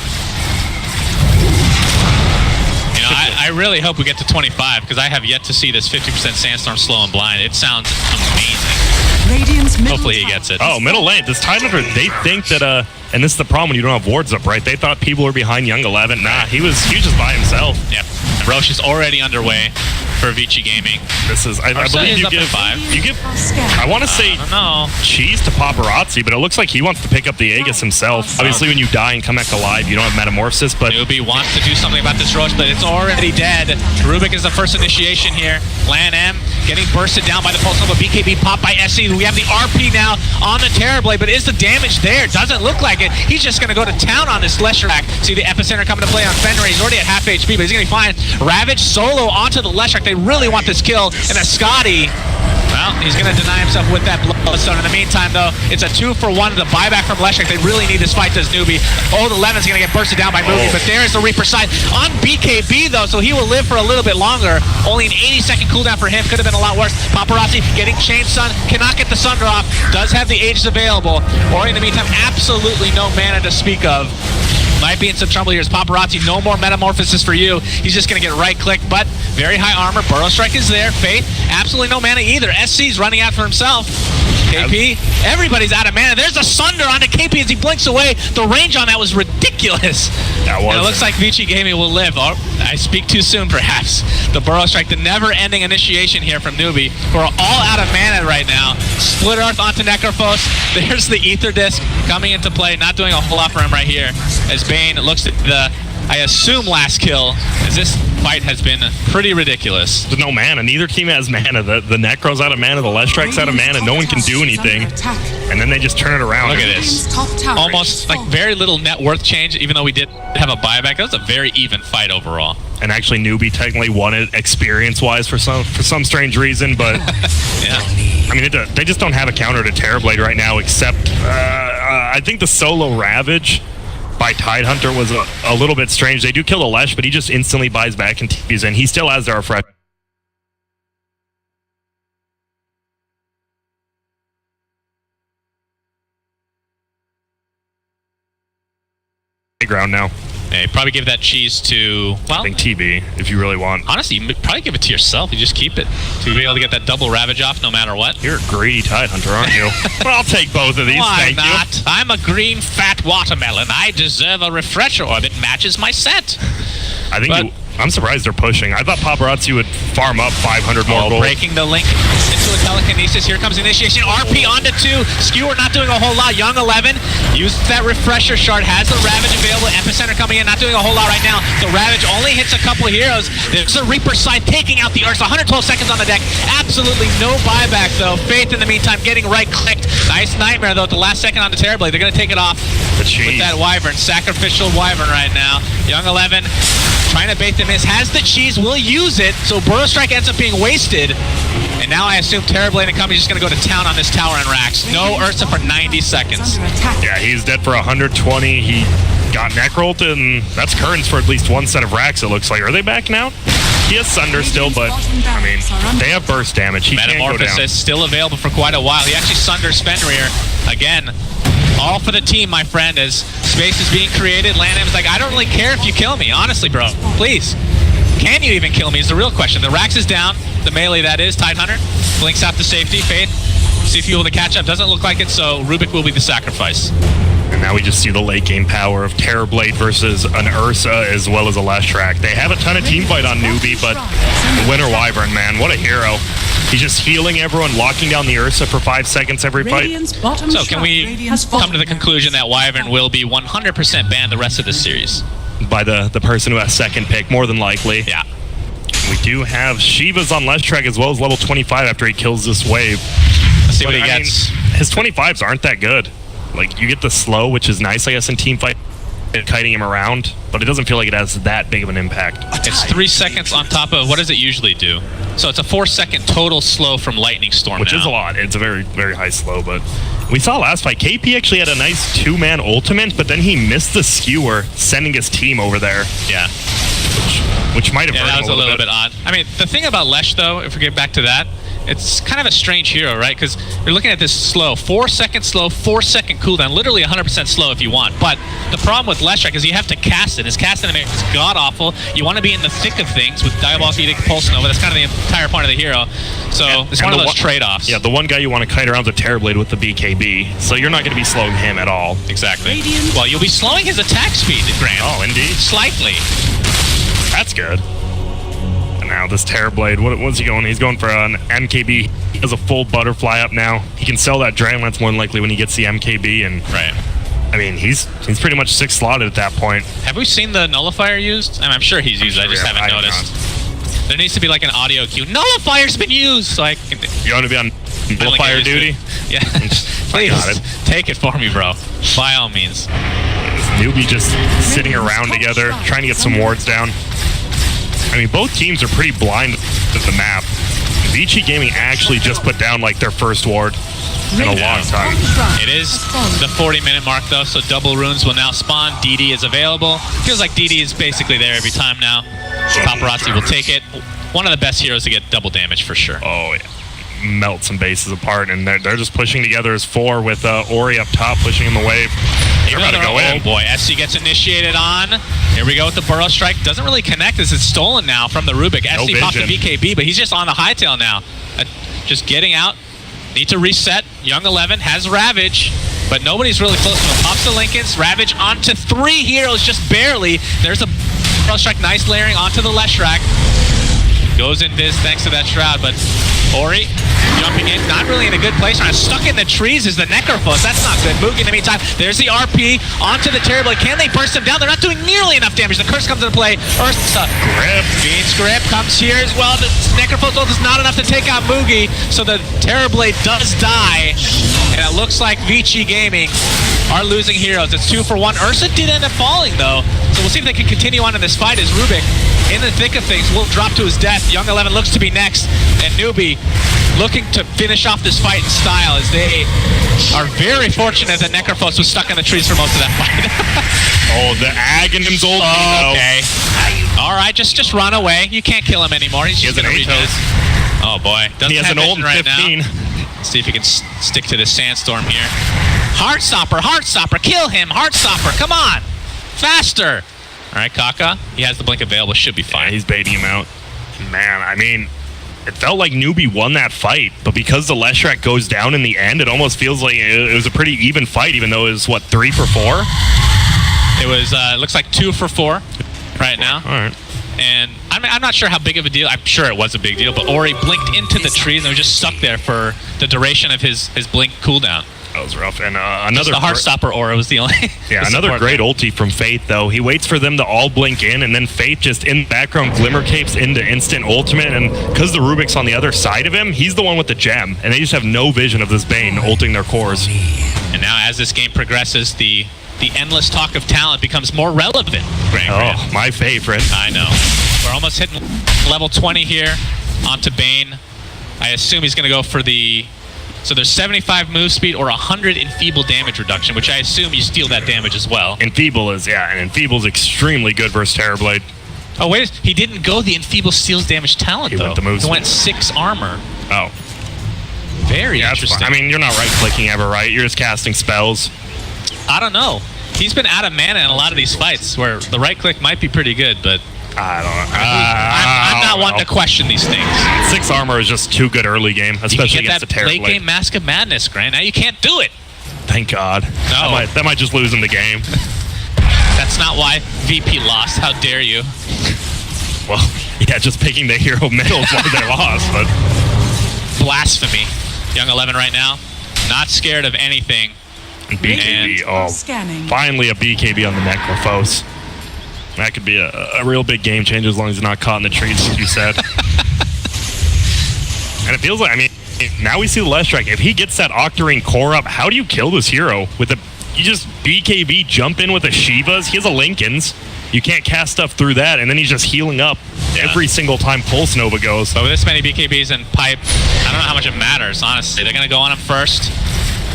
You know, I really hope we get to 25, because I have yet to see this 50% Sandstorm slow and blind. It sounds amazing. Hopefully he gets it.
Oh, middle lane. This Tidehunter, they think that, and this is the problem when you don't have wards up, right? They thought people were behind Young 11. Nah, he was just by himself.
Yep. And Roche is already underway for VG Gaming.
This is, I believe you give, I want to say cheese to Paparazzi, but it looks like he wants to pick up the Aegis himself. Obviously, when you die and come back alive, you don't have Metamorphosis, but
Newbee wants to do something about this Roche, but it's already dead. Rubik is the first initiation here. Lan M getting bursted down by the Pulse Nova. BKB popped by SC. We have the RP now on the Terrorblade, but is the damage there? Doesn't look like it. He's just going to go to town on this Leshrac. See the Epicenter coming to play on Fenrir. He's already at half HP, but he's going to be fine. Ravage solo onto the Leshrac. They really want this kill. And a Scotty, well, he's going to deny himself with that Bloodstone. In the meantime, though, it's a 2-for-1. The buyback from Leshrac. They really need this fight, does Newbee. Oh, the Levin's going to get bursted down by Mugi, but there's the Reaper side on BKB, though, so he will live for a little bit longer. Only an 80-second cooldown for him. Could have been a lot worse. Paparazzi getting Chain Sun. Cannot get the Sunder off. Does have the Aegis available. Or in the meantime, absolutely no mana to speak of. Might be in some trouble here. As Paparazzi, no more Metamorphosis for you. He's just going to get right-click, but very high armor. Burrow Strike is there. Faith, absolutely no mana either. SC's running out for himself. KP, everybody's out of mana. There's a Sunder onto KP as he blinks away. The range on that was ridiculous.
That was.
And it looks like VG Gaming will live. Oh, I speak too soon, perhaps. The Burrow Strike, the never-ending initiation here from Newbee. We're all out of mana right now. Split Earth onto Necrophos. There's the Ether Disc coming into play. Not doing a whole lot for him right here. As Bane looks at the, I assume, last kill, as this fight has been pretty ridiculous.
There's no mana. Neither team has mana. The Necro's out of mana. The Lestrac's out of mana. No one can do anything. And then they just turn it around.
Look at this. Almost like very little net worth change, even though we did have a buyback. That was a very even fight overall.
And actually, Newbee technically won it experience-wise for some strange reason, but
yeah.
I mean, they just don't have a counter to Terrorblade right now, except I think the solo Ravage by Tidehunter was a little bit strange. They do kill the Lesh, but he just instantly buys back and TPs in. He still has their refresh. Ground now.
Yeah, probably give that cheese to, well,
I think TB, if you really want.
honestly, you probably give it to yourself. You just keep it to be able to get that double Ravage off no matter what.
You're a greedy Tide Hunter, aren't you? Well, I'll take both of these,
Why
thank
not?
you.
I'm a green fat watermelon. I deserve a refresher orbit. Matches my set.
I think I'm surprised they're pushing. I thought Paparazzi would farm up 500 more gold.
Breaking the link into a telekinesis. Here comes initiation. RP onto 2. Skewer not doing a whole lot. Young 11 used that refresher shard. Has the Ravage available. Epicenter coming in. Not doing a whole lot right now. The Ravage only hits a couple heroes. There's a Reaper side taking out the Ursa. 112 seconds on the deck. Absolutely no buyback though. Faith in the meantime getting right clicked. Nice Nightmare though at the last second on the Terrorblade. They're going to take it off with that Wyvern. Sacrificial Wyvern right now. Young 11 trying to bait the miss. Has the cheese. Will use it. So Burrow Strike ends up being wasted. And now I assume Terrorblade and company is just going to go to town on this tower and racks. No Ursa for 90 seconds.
Yeah, he's dead for 120. He got Necrolt, and that's currents for at least one set of racks, it looks like. Are they backing out? He has Sunder still, but, I mean, they have burst damage. He can't go down.
Metamorphosis still available for quite a while. He actually Sunders Fenrir again. All for the team, my friend, as space is being created. Landham's like, I don't really care if you kill me. Honestly, bro. Please. Can you even kill me is the real question. The Rax is down. The melee, that is. Tide Hunter blinks out to safety. Faith, see if you're able to catch up. Doesn't look like it, so Rubik will be the sacrifice.
And now we just see the late game power of Terrorblade versus an Ursa as well as a Leshrac. They have a ton of team fight on Newbee, but the winner Wyvern, man, what a hero. He's just healing everyone, locking down the Ursa for 5 seconds every fight.
So can we come to the conclusion that Wyvern will be 100% banned the rest of the series?
By the person who has second pick, more than likely.
Yeah.
We do have Shiva's on Leshrac as well as level 25 after he kills this wave.
Let's see what he gets.
His 25s aren't that good. Like, you get the slow, which is nice, I guess, in team fight, kiting him around, but it doesn't feel like it has that big of an impact.
It's 3 seconds on top of, what does it usually do? So it's a 4-second total slow from Lightning Storm
which is a lot. It's a very, very high slow, but we saw last fight, KP actually had a nice 2-man ultimate, but then he missed the skewer, sending his team over there.
Yeah.
Which might have hurt
that
him
was a little bit odd. I mean, the thing about Lesh, though, if we get back to that, it's kind of a strange hero, right? Because you're looking at this slow, 4-second slow, 4-second cooldown, literally 100% slow if you want. But the problem with Leshrac is you have to cast it. His cast animation is god-awful. You want to be in the thick of things with Diabolic Edict, Pulse Nova. That's kind of the entire point of the hero. So it's one of those trade-offs.
Yeah, the one guy you want to kite around is a Terrorblade with the BKB. So you're not going to be slowing him at all.
Exactly. Well, you'll be slowing his attack speed, Grant.
Oh, indeed.
Slightly.
That's good. And now this Terrorblade, what's he going? He's going for an MKB. He has a full butterfly up now. He can sell that Dragon Lance more than likely when he gets the MKB. And
right.
I mean, he's pretty much 6 slotted at that point.
Have we seen the Nullifier used? I'm sure he's used. I just haven't noticed. There needs to be like an audio cue. Nullifier's been used! So I can...
You want to be on Nullifier duty?
Yeah. Please, take it for me, bro. By all means.
Newbee just sitting around together, trying to get some wards down. I mean, both teams are pretty blind at the map. VG Gaming actually just put down like their first ward in a long time.
It is the 40-minute mark though, so double runes will now spawn. DD is available. Feels like DD is basically there every time now. Paparazzi will take it. One of the best heroes to get double damage for sure.
Oh, yeah. Melt some bases apart, and they're just pushing together as 4 with Ori up top, pushing in the wave. They're about to go in.
Oh boy, SC gets initiated on. Here we go with the Burrow Strike. Doesn't really connect as it's stolen now from the Rubik.
No
SC popped the BKB, but he's just on the hightail now. Just getting out. Need to reset. Young 11 has Ravage, but nobody's really close to him. Pops the Lincolns. Ravage onto 3 heroes, just barely. There's a Burrow Strike, nice layering onto the Leshrac. Goes in Viz thanks to that Shroud, but Ori jumping in, not really in a good place. Stuck in the trees is the Necrophos. That's not good. Moogie in the meantime. There's the RP onto the Terrorblade. Can they burst him down? They're not doing nearly enough damage. The Curse comes into play. Ursa.
Grip.
Fiend's Grip comes here as well. The Necrophos ult is not enough to take out Moogie, so the Terrorblade does die. And it looks like VG Gaming are losing heroes. It's 2 for 1. Ursa did end up falling, though. So we'll see if they can continue on in this fight as Rubik, in the thick of things, will drop to his death. Young 11 looks to be next, and Newbee looking to finish off this fight in style as they are very fortunate that Necrophos was stuck in the trees for most of that fight.
Oh, the Aghanim's ult.
Okay. All right, just run away. You can't kill him anymore. He's just going to reach. Oh boy,
he has an ult in 15.
Let's see if he can stick to this sandstorm here. Heartstopper, kill him, Heartstopper, come on, faster. All right, Kaka. He has the blink available. Should be
Yeah,
fine.
he's baiting him out. Man, I mean, it felt like Newbee won that fight, but because the Leshrac goes down in the end, it almost feels like it was a pretty even fight, even though it was, what, 3 for 4?
It was, looks like 2 for 4 right now.
All right.
And I'm not sure how big of a deal. I'm sure it was a big deal, but Ori blinked into the trees and was just stuck there for the duration of his blink cooldown.
That was rough. And
Just
another
the Heartstopper Aura was the only.
yeah, another great ulti from Faith, though. He waits for them to all blink in, and then Faith just in the background glimmer capes into instant ultimate, and because the Rubik's on the other side of him, he's the one with the gem, and they just have no vision of this Bane ulting their cores.
And now as this game progresses, the endless talk of talent becomes more relevant.
Oh, my favorite.
I know. We're almost hitting level 20 here onto Bane. I assume he's going to go for the... So there's 75 move speed or 100 enfeeble damage reduction, which I assume you steal that damage as well.
Enfeeble is, yeah, and Enfeeble is extremely good versus Terrorblade.
Oh, wait. He didn't go the enfeeble steals damage talent,
He
though.
went the move
He went
speed.
6 armor.
Oh.
Very
Yeah, that's
interesting.
fine. I mean, you're not right-clicking ever, right? You're just casting spells.
I don't know. He's been out of mana in a lot of these fights where the right click might be pretty good, but
I don't know.
I'm not one to question these things.
6 armor is just too good early game,
You
especially
can get
against
that
the Terrorblade.
late game Mask of Madness, Grant. Now you can't do it.
Thank God.
No.
That might just lose him the game.
That's not why VP lost. How dare you?
Well, yeah, just picking the hero middle is why they lost, but...
Blasphemy. Young 11 right now. Not scared of anything.
BKB, oh,
Scanning.
finally a BKB on the Necrophos. That could be a real big game changer as long as he's not caught in the trees, as you said. And it feels like, I mean, now we see the Leshrac. If he gets that Octarine core up, how do you kill this hero? You just BKB jump in with the Shivas. He has a Lincoln's. You can't cast stuff through that, and then he's just healing up every single time Pulse Nova goes.
But with this many BKBs and Pipe, I don't know how much it matters, honestly. They're going to go on him first.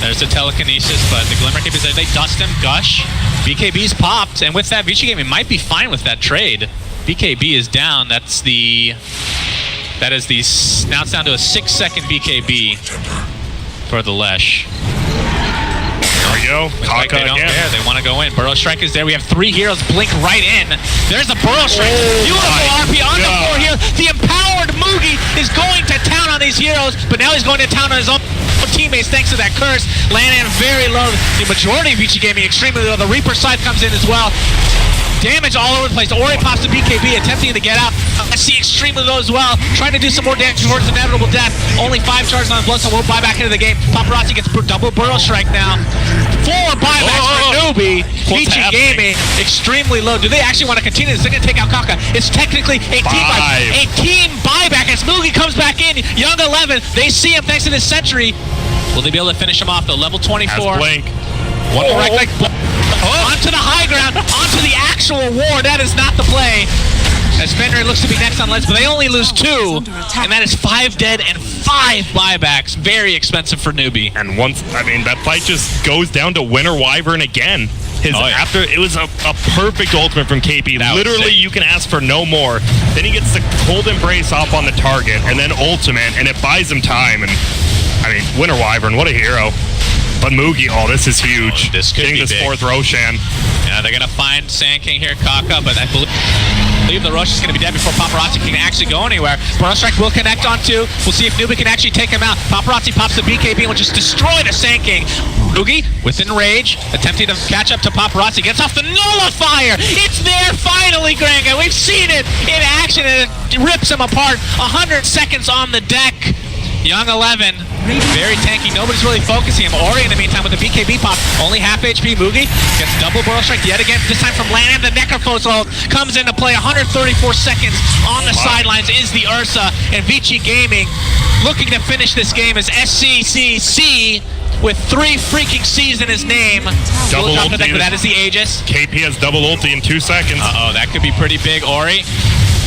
There's the telekinesis, but the Glimmer Cape is there. They dust him, Gush. BKB's popped, and with that, VG Gaming might be fine with that trade. BKB is down. Now it's down to a 6-second BKB for the Lesh.
There we go.
Looks like they don't care. They want to go in. Burrow Strike is there. We have 3 heroes blink right in. There's a Burrow Strike. Beautiful RP on the floor here. The empowered Moogie is going to town on these heroes, but now he's going to town on his own teammates thanks to that curse. Landing very low. The majority of VG Gaming extremely low. The Reaper Scythe comes in as well. Damage all over the place. Ori pops the BKB, attempting to get out. SC extremely low as well. Trying to do some more damage towards inevitable death. Only 5 charges on his blood, so we'll buy back into the game. Paparazzi gets double Burrow Strike now. 4 buybacks for Newbee. VG Gaming extremely low. Do they actually want to continue this? They're going to take out Kaka. It's technically a team buyback as Moogie comes back in. Young 11, they see him thanks to this sentry. Will they be able to finish him off though? Level 24.
Blink.
One direct leg. Onto the high ground, onto the actual war. That is not the play. As Fenrir looks to be next on Lens, but they only lose 2. And that is 5 dead and 5 buybacks. Very expensive for Newbee.
And once, I mean, that fight just goes down to Winter Wyvern again. After it was a perfect ultimate from KP. Literally, you can ask for no more. Then he gets the Cold Embrace off on the target, and then ultimate, and it buys him time. And I mean, Winter Wyvern, what a hero. But Moogie, oh, this is huge.
This could
Getting
be
this
big.
4th Roshan.
Yeah, they're going to find Sand King here, Kaka, but I believe the Rosh is going to be dead before Paparazzi can actually go anywhere. Burrow Strike will connect on 2. We'll see if Newbee can actually take him out. Paparazzi pops the BKB and will just destroy the Sand King. Moogie, within rage, attempting to catch up to Paparazzi, gets off the Nullifier. It's there finally, Granga. We've seen it in action, and it rips him apart. 100 seconds on the deck. Young 11, very tanky. Nobody's really focusing him. Ori, in the meantime, with the BKB pop, only half HP. Moogie gets double Burrow Strike yet again, this time from Land. The Necrophos ult comes into play. 134 seconds on the sidelines is the Ursa. And VG Gaming looking to finish this game as SCCC with 3 freaking C's in his name.
Double
But
ulti.
that is the Aegis.
KP has double ulti in 2 seconds.
Uh-oh, that could be pretty big, Ori.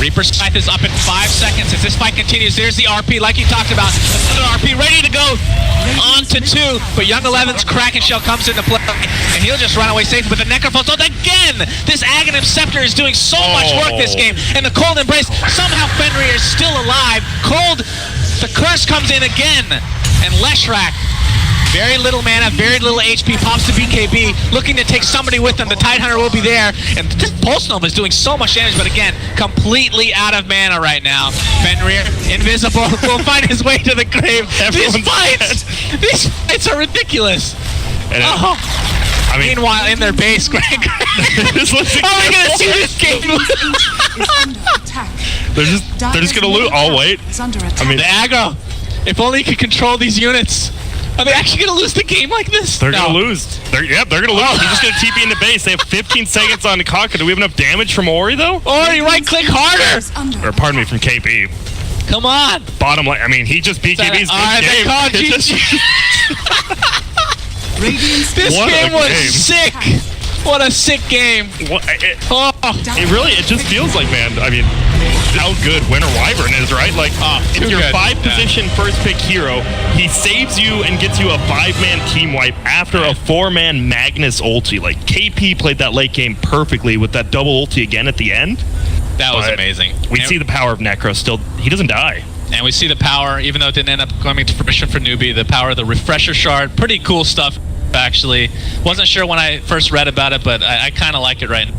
Reaper Scythe is up in 5 seconds. As this fight continues, there's the RP, like you talked about. Another RP ready to go on to 2. But Young 11's Kraken Shell comes into play, and he'll just run away safe with the Necrophos ult again. This Aghanim Scepter is doing so much work this game. And the Cold Embrace, somehow Fenrir is still alive. Cold, the curse comes in again. And Leshrac Very little mana, very little HP. Pops to BKB, looking to take somebody with him. The Tidehunter will be there. And this Pulse Nova is doing so much damage, but again, completely out of mana right now. Fenrir, invisible, will find his way to the grave. These fights are ridiculous.
And I mean,
meanwhile, in their base, Greg.
this looks
Oh, we're gonna see this game.
they're just gonna lose. Oh wait, I mean,
The aggro. If only you could control these units. Are they actually gonna lose the game like this?
they're gonna lose. They're gonna lose. They're just gonna TP in the base. They have 15 seconds on the Kaka. Do we have enough damage from Ori though?
Ori, right click harder.
Or pardon me, from KP.
Come on.
Bottom line. I mean, he just BKB's
Alright, they called GG. This
What a
game was
game.
sick. What a sick game.
It just feels like, man. I mean, how good Winter Wyvern is, right? Like, if you're
good.
5-position first pick hero, he saves you and gets you a 5-man team wipe after a 4-man Magnus ulti. Like, KP played that late game perfectly with that double ulti again at the end.
That was
But
amazing.
We see the power of Necro still. He doesn't die.
And we see the power, even though it didn't end up coming to fruition for Newbee, the power of the Refresher Shard. Pretty cool stuff, actually. Wasn't sure when I first read about it, but I kind of like it right now.